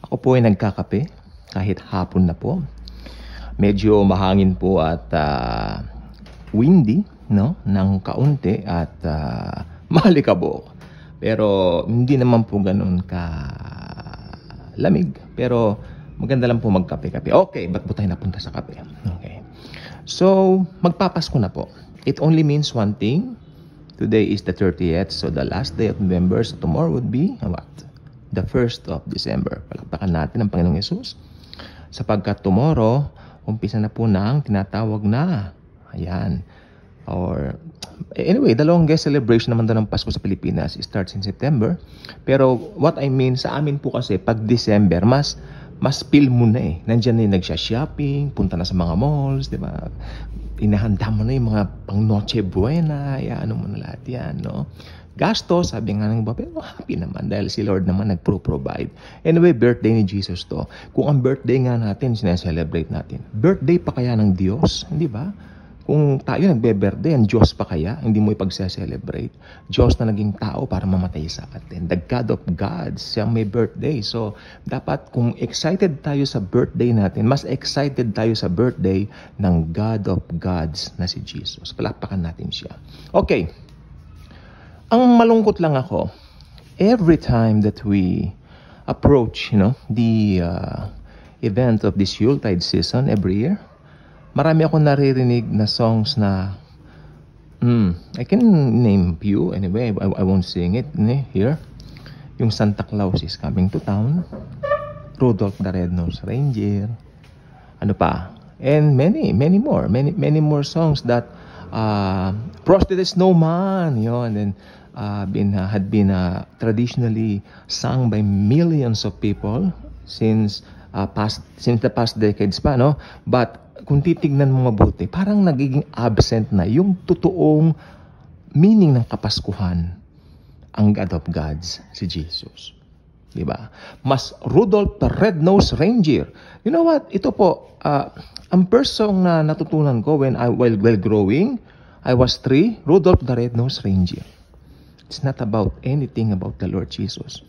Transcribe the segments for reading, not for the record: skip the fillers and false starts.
Ako po ay nagkakape kahit hapon na po. Medyo mahangin po at windy, no? Ng kaunti at malikabok. Pero hindi naman po ganoon ka lamig. Pero maganda lang po magkape-kape. Okay, ba't po tayo napunta sa kape? Okay. So, magpapasko na po. It only means one thing. Today is the 30th, so the last day of November. So tomorrow would be, what? The 1st of December. Palakpakan natin ang Panginoong Yesus. Sapagkat tomorrow, umpisa na po ng tinatawag na, ayan, or, anyway, the longest celebration naman doon ng Pasko sa Pilipinas starts in September. Pero what I mean, sa amin po kasi, pag December, mas feel mo na eh. Nandiyan na yung nagsha-shopping, punta na sa mga malls, di ba? Inahanda mo na yung mga pang Noche Buena, ano mo na lahat yan, no? Gasto, sabi nga ng iba, pero happy naman dahil si Lord naman nagpro-provide. Anyway, birthday ni Jesus to. Kung ang birthday nga natin, sineselebrate natin. Birthday pa kaya ng Diyos, hindi ba? Kung tayo nagbe-birthday, ang Diyos pa kaya, hindi mo ipagse-celebrate. Diyos na naging tao para mamatay sa atin. The God of gods, siya may birthday. So, dapat kung excited tayo sa birthday natin, mas excited tayo sa birthday ng God of gods na si Jesus. Palakpakan natin siya. Okay. Ang malungkot lang ako, every time that we approach, the event of this Yuletide season every year, marami akong naririnig na songs na I can name few anyway. I won't sing it here. Yung Santa Claus is Coming to Town, Rudolph the Red-Nosed Reindeer, ano pa, and many more songs that Frosty the Snowman, yun, and had been traditionally sung by millions of people since the past decades pa, no? But kung titignan mo mabuti, parang nagiging absent na yung totoong meaning ng Kapaskuhan, ang God of gods, si Jesus. Diba? Mas Rudolph the Red-Nosed Reindeer. You know what? Ito po, ang first song na natutunan ko while growing, I was 3, Rudolph the Red-Nosed Reindeer. It's not about anything about the Lord Jesus.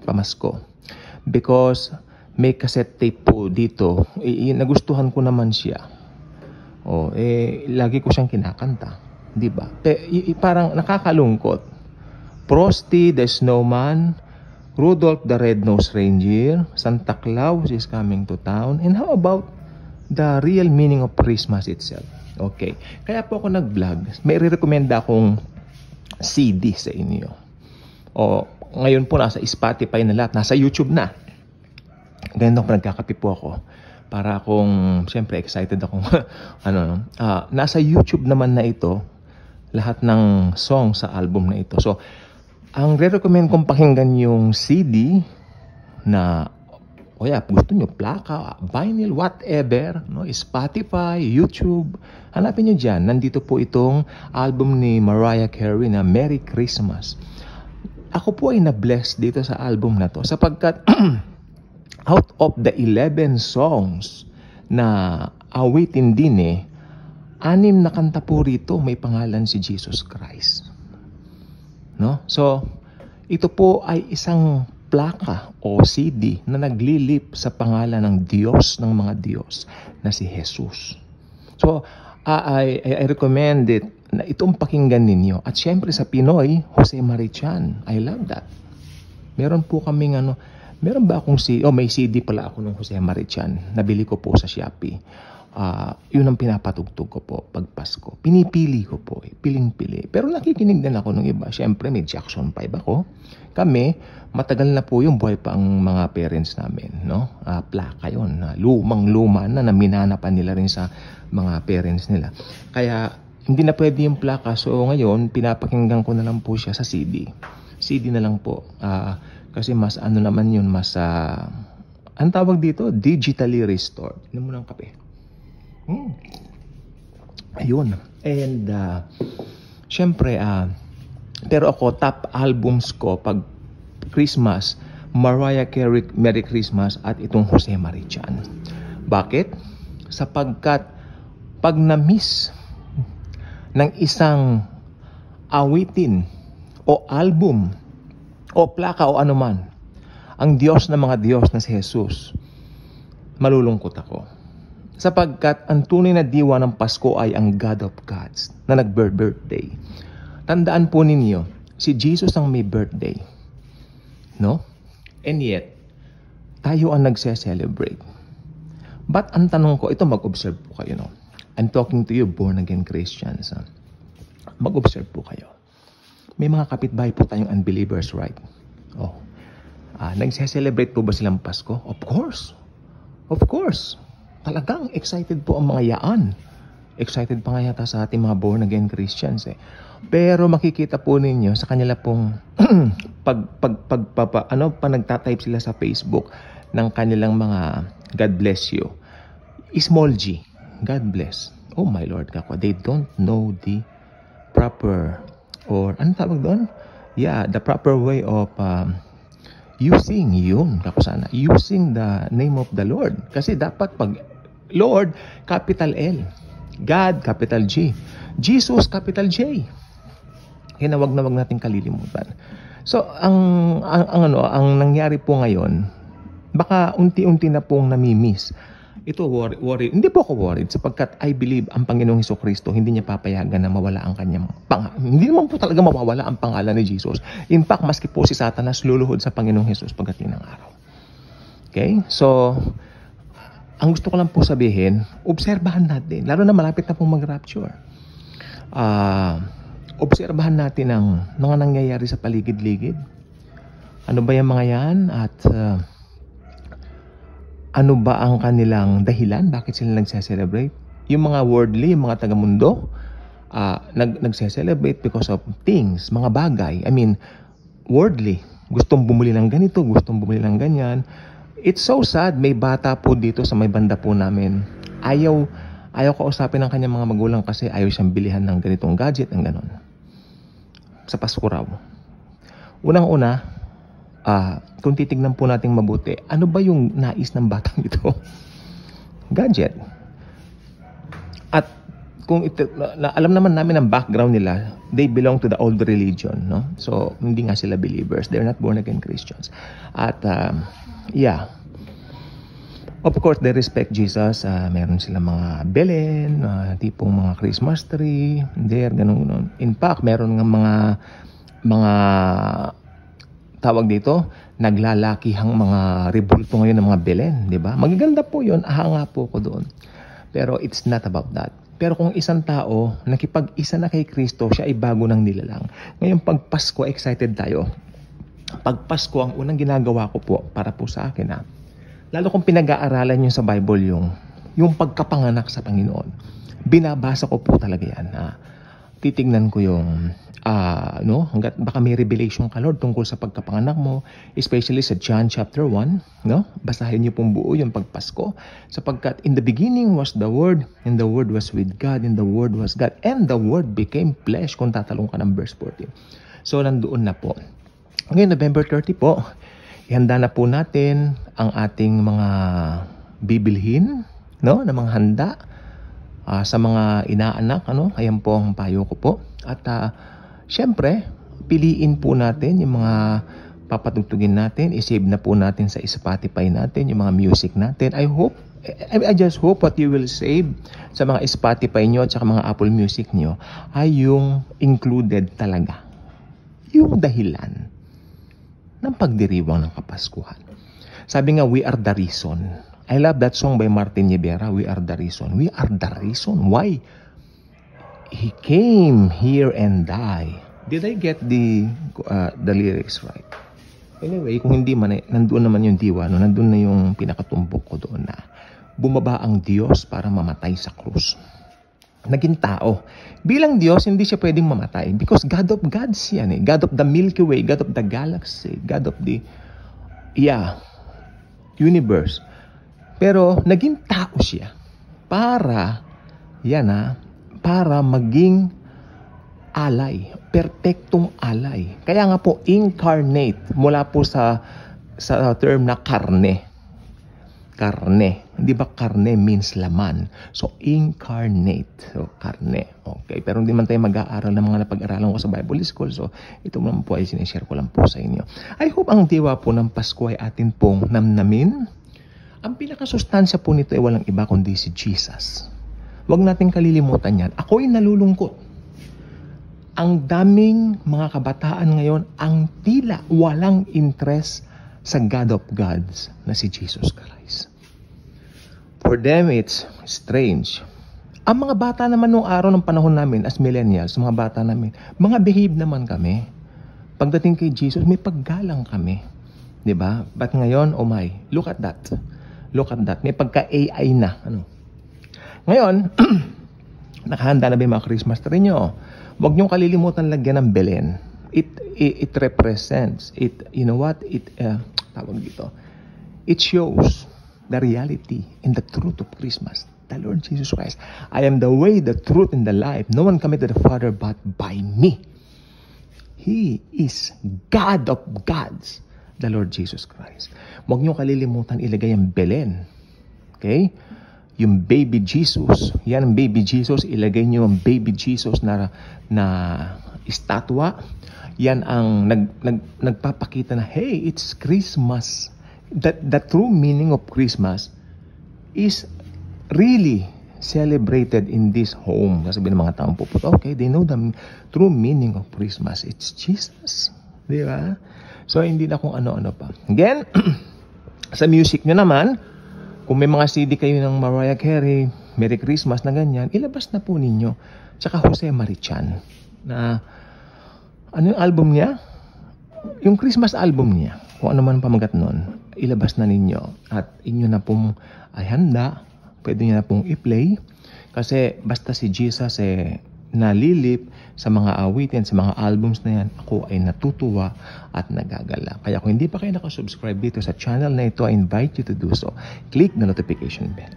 Pamasko. Because may cassette tape po dito. Nagustuhan ko naman siya. Lagi ko siyang kinakanta. Di ba? Parang nakakalungkot. Frosty the Snowman, Rudolph the Red-Nosed Reindeer, Santa Claus is Coming to Town, and how about the real meaning of Christmas itself? Okay. Kaya po ako nag-vlog. May re-recommenda akong CD sa inyo. Ngayon po nasa Spotify na lahat. Nasa YouTube na. Ganun ako, nagkakape po ako. Para akong, siyempre, excited akong, nasa YouTube naman na ito, lahat ng song sa album na ito. So, ang re-recommend kong pakinggan yung CD na, gusto nyo, plaka, vinyl, whatever, no? Spotify, YouTube, hanapin nyo dyan. Nandito po itong album ni Mariah Carey na Merry Christmas. Ako po ay na-bless dito sa album na to sapagkat out of the 11 songs na awitin din 6 na kanta po rito may pangalan si Jesus Christ. No? So, ito po ay isang plaka o CD na naglilip sa pangalan ng Diyos ng mga Diyos na si Jesus. So, I recommend it na itong pakinggan ninyo. At syempre sa Pinoy, Jose Marichan. I love that. Meron po kaming meron ba akong CD? May CD pala ako ng Jose Marichan. Nabili ko po sa Shopee. Yun ang pinapatugtog ko po pag Pasko. Pinipili ko po. Piling-pili. Pero nakikinig din ako ng iba. Siyempre may Jackson 5 ako. Kami, matagal na po yung buhay pa ang mga parents namin. No? Plaka yun. Lumang-luma na naminana pa nila rin sa mga parents nila. Kaya hindi na pwede yung plaka. So ngayon, pinapakinggan ko na lang po siya sa CD. CD na lang po. Kasi mas naman yun, mas ang tawag dito, digitally restored. Inom mo ng kape. Ayun. And syempre, pero ako, top albums ko pag Christmas, Mariah Carey, Merry Christmas, at itong Jose Marichan. Bakit? Sapagkat pag na-miss ng isang awitin o album o plaka o anuman, ang Diyos ng mga Diyos na si Jesus, malulungkot ako. Sapagkat ang tunay na diwa ng Pasko ay ang God of Gods na nag-birthday. Tandaan po ninyo, si Jesus ang may birthday. No? And yet, tayo ang nagse-celebrate. But ang tanong ko, ito mag-observe po kayo. No? I'm talking to you born-again Christians. Mag-observe po kayo. May mga kapitbahay po tayong unbelievers, right? Oh. Nagse-celebrate po ba silang Pasko? Of course. Of course. Talagang excited po ang mga yaan. Excited pa nga yata sa ating mga born-again Christians eh. Pero makikita po ninyo sa kanila pong pag nagtatype sila sa Facebook ng kanilang mga God bless you. Small G. God bless. Oh my Lord, kako. They don't know the proper or ano tawag doon? Yeah, the proper way of using using the name of the Lord. Kasi dapat pag Lord, capital L. God, capital G. Jesus, capital J. Kaya na wag nating kalilimutan. So, ang nangyari po ngayon, baka unti-unti na pong namimiss. Ito, worried. Hindi po ako worried sapagkat I believe ang Panginoong Hesukristo hindi niya papayagan na mawala ang kanyang hindi naman po talaga mawawala ang pangalan ni Jesus. In fact, maski po si Satanas luluhod sa Panginoong Hesus pagdating ng araw. Okay? So, ang gusto ko lang po sabihin, obserbahan natin, lalo na malapit na pong mag-rapture. Obserbahan natin ang mga nangyayari sa paligid-ligid. Ano ba yung mga yan? At ano ba ang kanilang dahilan? Bakit sila nagse-celebrate? Yung mga worldly, yung mga taga-mundo, nagse-celebrate because of things, mga bagay. I mean, worldly. Gustong bumili ng ganito, gustong bumili ng ganyan. It's so sad. May bata po dito sa may banda po namin. Ayaw kausapin ng kanyang mga magulang kasi ayaw siyang bilihan ng ganitong gadget, ng ganon. Sa Pasko raw. Unang-una, kung titignan po natin mabuti, ano ba yung nais ng batang ito? Gadget. At kung alam naman namin ang background nila, they belong to the old religion, no? So, hindi nga sila believers. They're not born again Christians. At, yeah. Of course, they respect Jesus. Meron sila mga Belen, tipong mga Christmas tree, there, ganun. In fact, meron nga mga tawag dito, naglalakihang mga rebulto ngayon ng mga Belen, di ba? Magaganda po yun, ahanga po ko doon. Pero it's not about that. Pero kung isang tao, nakipag-isa na kay Kristo, siya ay bago ng nilalang. Ngayon, pag Pasko, excited tayo. Pag Pasko, ang unang ginagawa ko po, para po sa akin lalo kung pinag-aaralan nyo sa Bible yung pagkapanganak sa Panginoon. Binabasa ko po talaga yan. Titignan ko yung, hanggat baka may revelation ka, Lord, tungkol sa pagkapanganak mo, especially sa John chapter 1, no? Basahin niyo pong buo yung pagpasko, sapagkat in the beginning was the Word, and the Word was with God, and the Word was God, and the Word became flesh, kung tatalong ka ng verse 14. So, nandoon na po. Ngayon, November 30 po, ihanda na po natin ang ating mga bibilhin, no, na mga handa sa mga inaanak, ayan po ang payo ko po. At syempre, piliin po natin yung mga papatugtugin natin, isave na po natin sa Spotify natin, yung mga music natin. I just hope what you will save sa mga Spotify nyo at saka mga Apple Music nyo ay yung included talaga. Yung dahilan ng pagdiriwang ng Kapaskuhan. Sabi nga, we are the reason. I love that song by Martin Rivera, We Are the Reason. We are the reason why He came here and died. Did I get the lyrics right? Anyway, kung hindi man, nandoon naman yung diwa, nandoon na yung pinakatumbok ko doon na bumaba ang Diyos para mamatay sa krus. Naging tao. Bilang Diyos, hindi siya pwedeng mamatay because God of gods yan eh. God of the Milky Way, God of the galaxy, God of the universe. Pero naging tao siya para maging alay, perpektong alay. Kaya nga po incarnate mula po sa term na karne. karne. Hindi ba karne means laman? So, incarnate. So, karne. Okay. Pero hindi man tayo mag-aaral ng mga napag-aralan ko sa Bible School. So, ito naman po ay sinishare ko lang po sa inyo. I hope ang diwa po ng Pasko ay atin pong namnamin. Ang pinakasustansya po nito ay walang iba kundi si Jesus. Huwag natin kalilimutan yan. Ako'y nalulungkot. Ang daming mga kabataan ngayon ang tila walang interest sa God of Gods na si Jesus Christ. For them, it's strange. Ang mga bata naman nung araw ng panahon namin as millennials, mga bata namin, mga behave naman kami. Pagdating kay Jesus, may paggalang kami. Diba? But ngayon, oh my, look at that. Look at that. May pagka-AI na. Ano? Ngayon, nakahanda na ba yung mga Christmas tree nyo? Huwag niyong kalilimutan lagyan ng Belen. It represents, you know what? Tawag dito. It shows the reality and the truth of Christmas. The Lord Jesus Christ. I am the way, the truth, and the life. No one cometh to the Father but by me. He is God of gods. The Lord Jesus Christ. Huwag niyong kalilimutan ilagay ang Belen. Okay? Yung baby Jesus. Yan ang baby Jesus. Ilagay niyo ang baby Jesus na estatwa. Yan ang nagpapakita na, hey, it's Christmas. The true meaning of Christmas is really celebrated in this home. Kasi ng mga taong pupunta, okay, they know the true meaning of Christmas. It's Jesus. Di ba? So, hindi na kung ano-ano pa. Again, sa music nyo naman, kung may mga CD kayo ng Mariah Carey, Merry Christmas na ganyan, ilabas na po ninyo. Tsaka Jose Marichan na ano yung album niya? Yung Christmas album niya. Kung ano man pamagat nun, ilabas na ninyo. At inyo na pong ay handa. Pwede nyo na pong i-play. Kasi basta si Jesus nalilip sa mga awitin, sa mga albums na yan, ako ay natutuwa at nagagala. Kaya kung hindi pa kayo nakasubscribe dito sa channel na ito, I invite you to do so. Click the notification bell.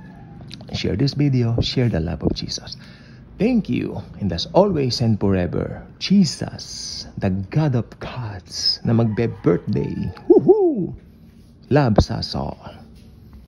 Share this video. Share the love of Jesus. Thank you, and as always and forever, Jesus, the God of gods, na magbe-birthday. Woohoo! Loves us all.